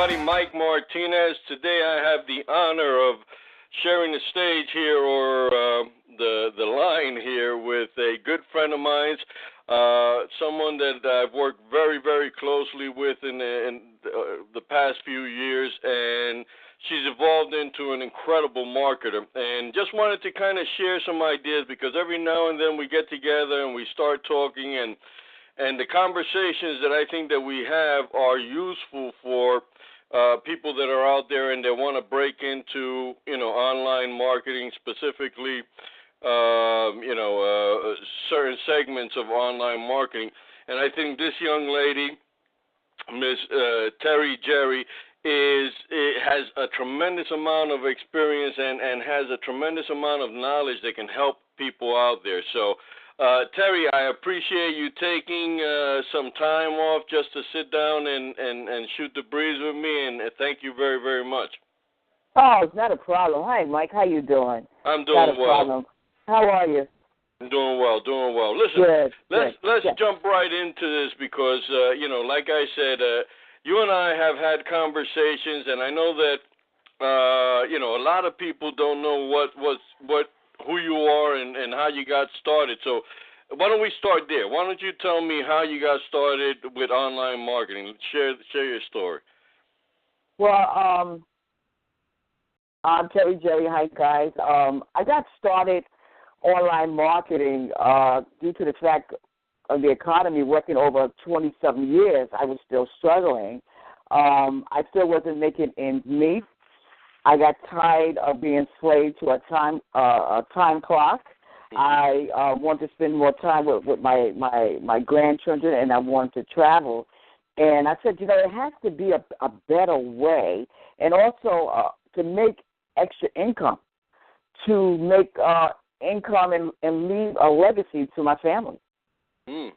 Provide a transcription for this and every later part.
everybody. Mike Martinez. Today I have the honor of sharing the stage here, or the line here, with a good friend of mine, someone that I've worked very, very closely with in the past few years, and she's evolved into an incredible marketer. And just wanted to kind of share some ideas, because every now and then we get together and we start talking, and the conversations that I think that we have are useful for people that are out there and they want to break into, online marketing, specifically, certain segments of online marketing. And I think this young lady, Miss Terry Jerry, has a tremendous amount of experience and has a tremendous amount of knowledge that can help people out there. So, Terry, I appreciate you taking some time off just to sit down and shoot the breeze with me, and thank you very, very much. Oh, it's not a problem. Hi, Mike. How you doing? I'm doing not a well. Problem. How are you? I'm doing well, Listen, good, let's jump right into this, because, like I said, you and I have had conversations, and I know that, a lot of people don't know who you are and how you got started. So why don't we start there? Why don't you tell me how you got started with online marketing? Share your story. Well, I'm Terry Jerry. Hi, guys. I got started online marketing due to the fact of the economy. Working over 27 years, I was still struggling. I still wasn't making ends meet. I got tired of being slave to a time clock. Mm-hmm. I wanted to spend more time with my grandchildren, and I wanted to travel. And I said, there has to be a better way, and also to make extra income, to make income and leave a legacy to my family. Mm.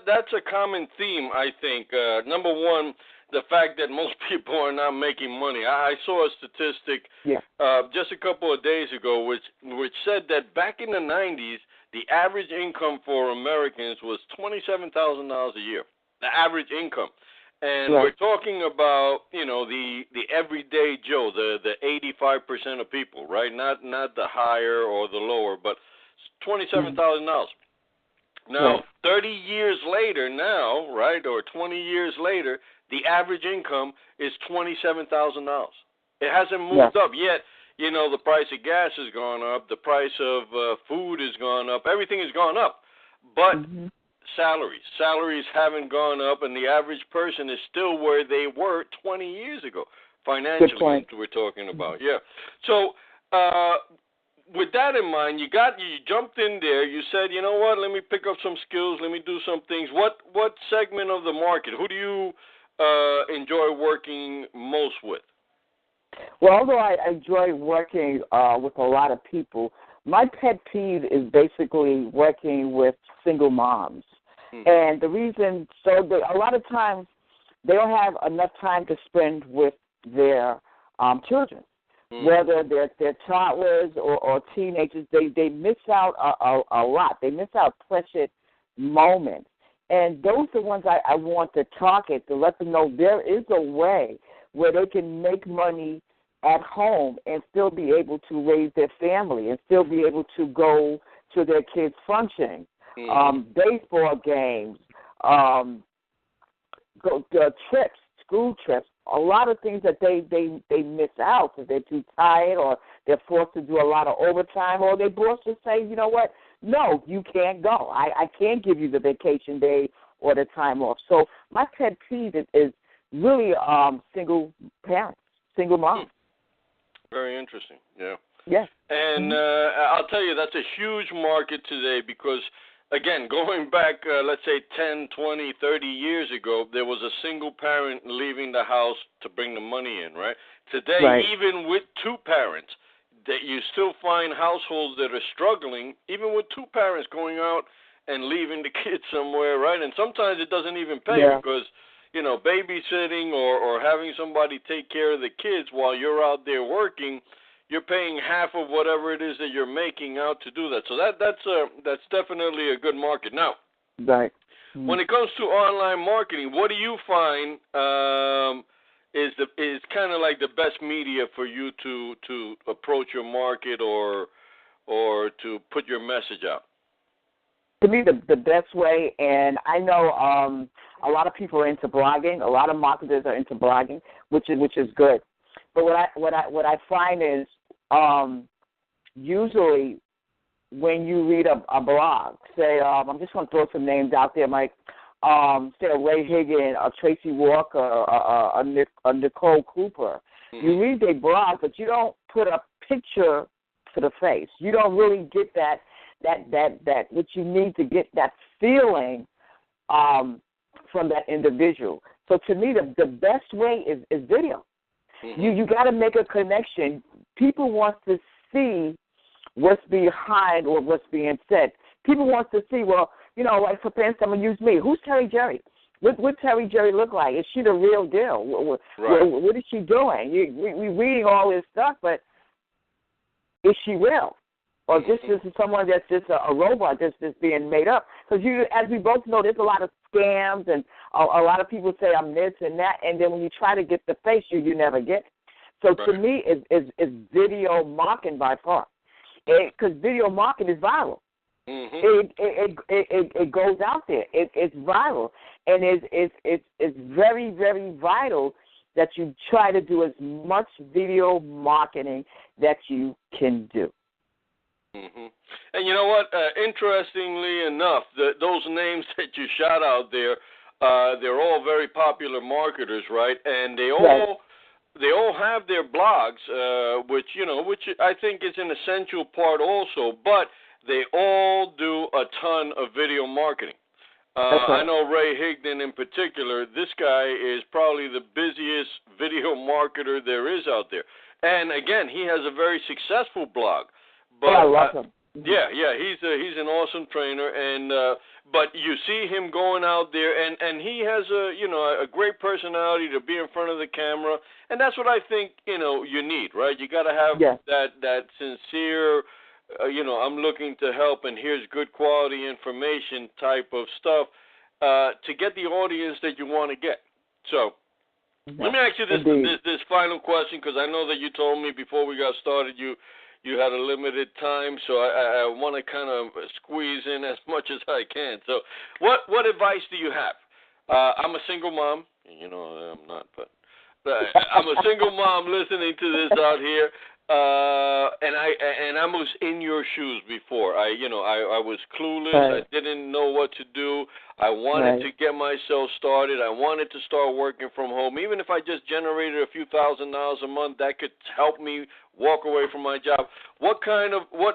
That's a common theme, I think. Number one, the fact that most people are not making money. I saw a statistic just a couple of days ago which said that back in the 90s, the average income for Americans was $27,000 a year, the average income. And we're talking about, the everyday Joe, the 85% of people, right? Not the higher or the lower, but $27,000. Now, 30 years later now, right, or 20 years later, the average income is $27,000. It hasn't moved up yet. The price of gas has gone up. The price of food has gone up. Everything has gone up. But salaries haven't gone up, and the average person is still where they were 20 years ago. Financially, we're talking about. Yeah. So, with that in mind, you jumped in there. You said, you know what? Let me pick up some skills. Let me do some things. What segment of the market? Who do you enjoy working most with? Well, although I enjoy working with a lot of people, my pet peeve is basically working with single moms. And the reason, a lot of times they don't have enough time to spend with their children. Whether they're toddlers or teenagers, they miss out a lot. They miss out precious moments. And those are the ones I want to target, to let them know there is a way where they can make money at home and still be able to raise their family and still be able to go to their kids' functioning, baseball games, trips, school trips. A lot of things that they miss out because they're too tired, or they're forced to do a lot of overtime, or their boss just say, you know what, no, you can't go. I can't give you the vacation day or the time off. So my pet peeve is really single parents, single moms. Very interesting, yeah. Yes. And I'll tell you, that's a huge market today because, again, going back, let's say 10, 20, 30 years ago, there was a single parent leaving the house to bring the money in, right? Today, even with two parents, that you still find households that are struggling, even with two parents going out and leaving the kids somewhere, right? And sometimes it doesn't even pay because, babysitting or having somebody take care of the kids while you're out there working, you're paying half of whatever it is that you're making out to do that. So that's definitely a good market. Now, when it comes to online marketing, what do you find is kind of like the best media for you to approach your market or to put your message out? To me, the best way, and I know a lot of people are into blogging. A lot of marketers are into blogging, which is good. But what I find is usually when you read a blog, say I'm just going to throw some names out there, Mike. Say a Ray Higgins, a Tracy Walker, a Nicole Cooper. Mm-hmm. You read their blog, but you don't put a picture to the face. You don't really get that what you need to get that feeling from that individual. So to me, the best way is video. Mm-hmm. You got to make a connection. People want to see what's behind or what's being said. People want to see, well, you know, like for instance, I'm going to use me. Who's Terry Jerry? What Terry Jerry look like? Is she the real deal? What is she doing? We're reading all this stuff, but is she real? Or this is someone that's just a robot that's just being made up? Because as we both know, there's a lot of scams, and a lot of people say I'm this and that, and then when you try to get the face, you never get it. So to me, it's video marketing by far, because video marketing is viral. Mm-hmm. It goes out there. It's viral, and it's very, very vital that you try to do as much video marketing that you can do. Mm-hmm. And you know what? Interestingly enough, those names that you shot out there, they're all very popular marketers, right? And they all have their blogs, which I think is an essential part also, but they all do a ton of video marketing. I know Ray Higgins in particular. This guy is probably the busiest video marketer there is out there. And again, he has a very successful blog. But I love him. Yeah, he's an awesome trainer, and but you see him going out there, and he has a great personality to be in front of the camera, and that's what I think you need, right? You got to have that sincere. I'm looking to help, and here's good quality information type of stuff to get the audience that you want to get. So let me ask you this final question, because I know that you told me before we got started you had a limited time, so I want to kind of squeeze in as much as I can. So what advice do you have? I'm a single mom. I'm not, but I'm a single mom listening to this out here. And I was in your shoes before. I was clueless. Right. I didn't know what to do. I wanted to get myself started. I wanted to start working from home. Even if I just generated a few $1,000s a month, that could help me walk away from my job. What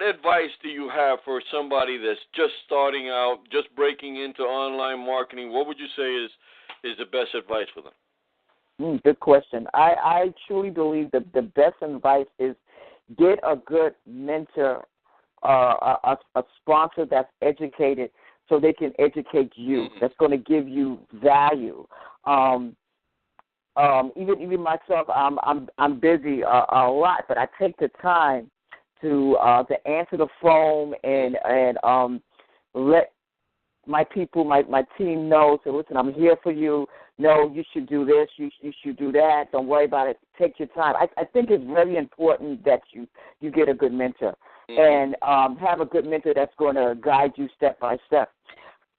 advice do you have for somebody that's just starting out, just breaking into online marketing? What would you say is the best advice for them? Good question. I truly believe that the best advice is get a good mentor, a sponsor that's educated so they can educate you. Mm-hmm. That's going to give you value. Even myself, I'm busy a lot, but I take the time to answer the phone and let my people, my team know. So listen, I'm here for you. No, you should do this. You should do that. Don't worry about it. Take your time. I think it's very important that you get a good mentor and have a good mentor that's going to guide you step by step.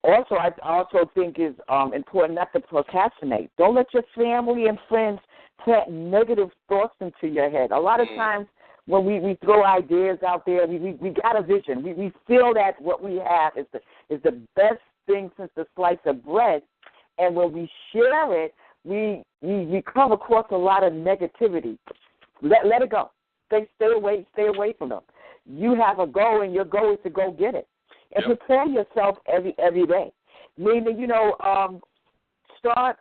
Also, I also think it's important not to procrastinate. Don't let your family and friends plant negative thoughts into your head. A lot of times when we throw ideas out there, we got a vision. We feel that what we have is the best thing since the slice of bread. And when we share it, we come across a lot of negativity. Let it go. Stay away from them. You have a goal, and your goal is to go get it. And prepare yourself every day. Meaning, start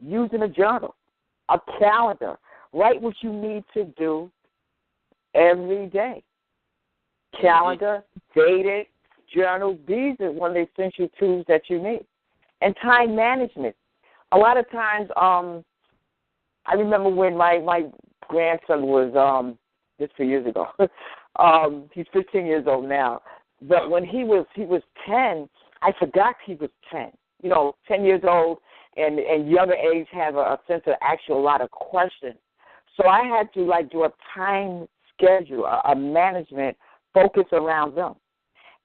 using a journal, a calendar. Write what you need to do every day. Calendar, date it, journal. These are one of the essential tools that you need. And time management. A lot of times, I remember when my grandson was, just 2 years ago, he's 15 years old now. But when he was 10, I forgot he was 10. 10 years old, and younger age have a sense of actual lot of questions. So I had to like do a time schedule, a management focus around them.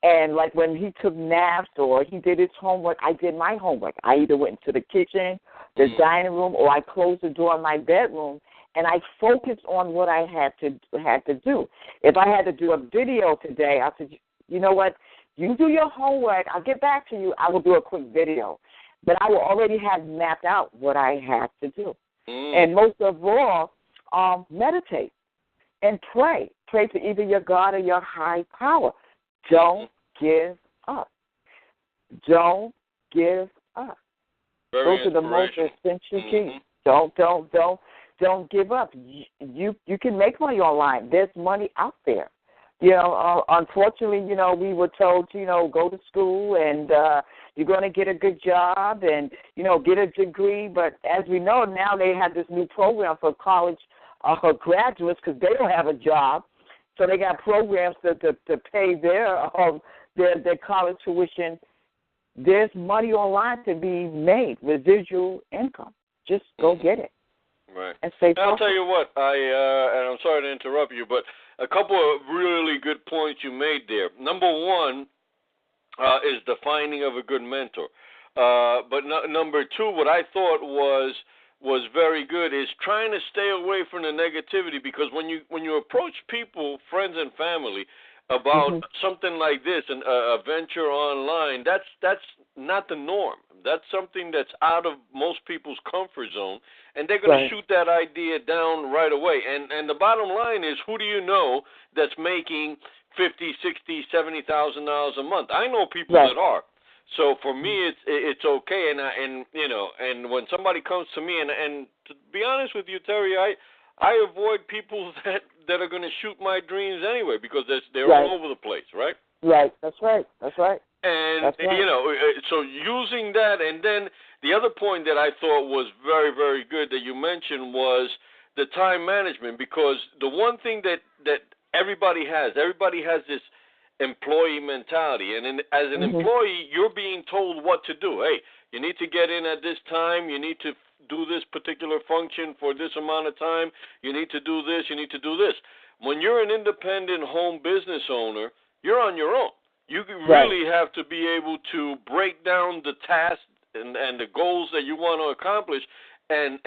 And like when he took naps or he did his homework, I did my homework. I either went to the kitchen, the dining room, or I closed the door in my bedroom, and I focused on what I had to do. If I had to do a video today, I said, you know what, you do your homework. I'll get back to you. I will do a quick video. But I will already have mapped out what I have to do. And most of all, meditate and pray. Pray to either your God or your high power. Don't give up. Don't give up. Those are the most essential keys. Don't give up. You can make money online. There's money out there. You know, unfortunately, you know, we were told, you know, go to school and you're going to get a good job and, you know, get a degree. But as we know, now they have this new program for college graduates because they don't have a job. So they got programs to pay their college tuition. There's money online to be made, residual income. Just go get it. Right. And stay focused. I'll tell you what, and I'm sorry to interrupt you, but a couple of really good points you made there. Number one is the finding of a good mentor. But number two, what I thought was very good is trying to stay away from the negativity, because when you approach people, friends and family, about something like this, a venture online, that's not the norm. That's something that's out of most people's comfort zone, and they're going to shoot that idea down right away. And the bottom line is, who do you know that's making $50,000, $60,000, $70,000 a month? I know people that are. So for me, it's okay, and you know, and when somebody comes to me, and to be honest with you, Terry, I avoid people that are going to shoot my dreams anyway, because they're all over the place, right? Right. That's right. And you know, so using that, and then the other point that I thought was very, very good that you mentioned was the time management, because the one thing that everybody has this employee mentality, and as an employee, you're being told what to do. Hey, you need to get in at this time. You need to do this particular function for this amount of time. You need to do this. You need to do this. When you're an independent home business owner, you're on your own. You really have to be able to break down the tasks and the goals that you want to accomplish, and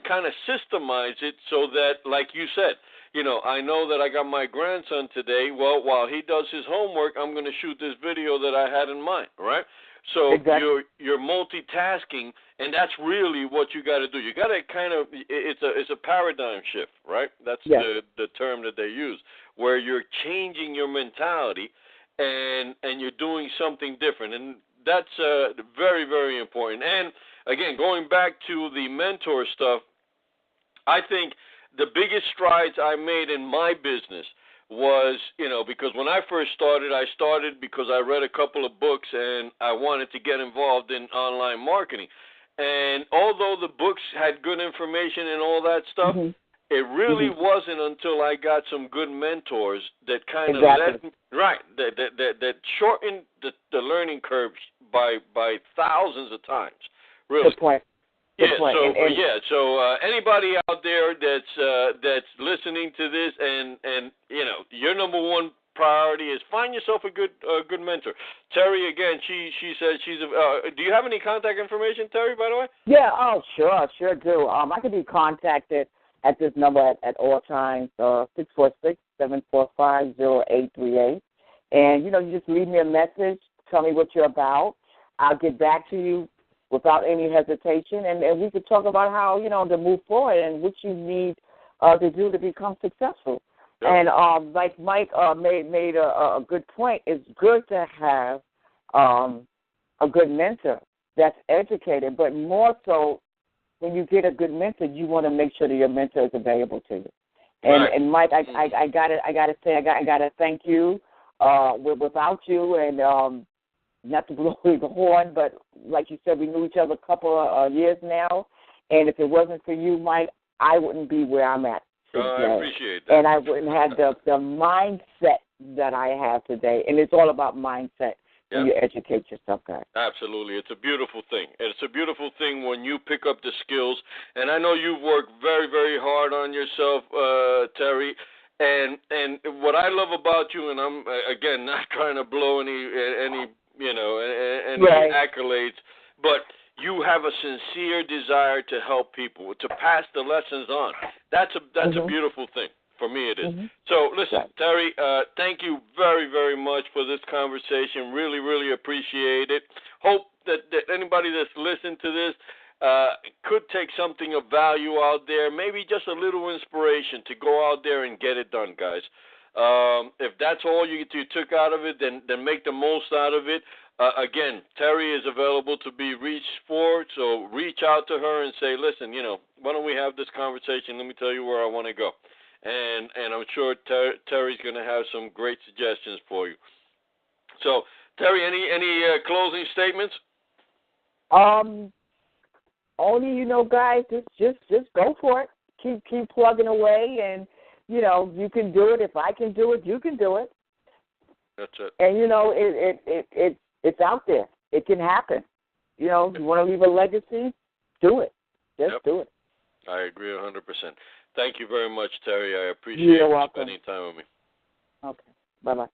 kind of systemize it so that, like you said, you know, I know that I got my grandson today. Well, while he does his homework, I'm going to shoot this video that I had in mind, right? So you're multitasking, and that's really what you got to do. You got to kind of, it's a paradigm shift, right? That's the term that they use, where you're changing your mentality and you're doing something different, and that's very, very important. And again, going back to the mentor stuff, I think the biggest strides I made in my business was, you know, because when I first started, I started because I read a couple of books and I wanted to get involved in online marketing. And although the books had good information and all that stuff, it really wasn't until I got some good mentors that kind of led me, that shortened the learning curve by thousands of times. Really. Good point. So anybody out there that's listening to this, and you know, your number one priority is find yourself a good mentor. Terry, again, she says she's do you have any contact information, Terry, by the way? Yeah, sure do. I can be contacted at this number at all times, 646-745-0838. And, you know, you just leave me a message, tell me what you're about. I'll get back to you without any hesitation, and we could talk about how, you know, to move forward and what you need to do to become successful. Yep. And like Mike made a good point, it's good to have a good mentor that's educated, but more so when you get a good mentor, you want to make sure that your mentor is available to you. And Mike, I gotta thank you. Without you, and not to blow the horn, but like you said, we knew each other a couple of years now, and if it wasn't for you, Mike, I wouldn't be where I'm at today. I appreciate that. And I wouldn't have the mindset that I have today, and it's all about mindset. when you educate yourself, guys. Absolutely. It's a beautiful thing. It's a beautiful thing when you pick up the skills. And I know you've worked very, very hard on yourself, Terry. And what I love about you, and I'm, again, not trying to blow any accolades, but you have a sincere desire to help people, to pass the lessons on. That's a beautiful thing. For me, it is. So, listen, Terry, thank you very, very much for this conversation. Really, really appreciate it. Hope that anybody that's listened to this could take something of value out there, maybe just a little inspiration to go out there and get it done, guys. If that's all you took out of it, then make the most out of it. Again, Terry is available to be reached for, so reach out to her and say, listen, why don't we have this conversation? Let me tell you where I want to go. And I'm sure Terry's going to have some great suggestions for you. So, Terry, any closing statements? Only, guys, just go for it. Keep plugging away, and you can do it. If I can do it, you can do it. That's it. And it's out there. It can happen. You want to leave a legacy? Do it. Just do it. I agree 100%. Thank you very much, Terry. I appreciate you spending time with me. Okay. Bye-bye.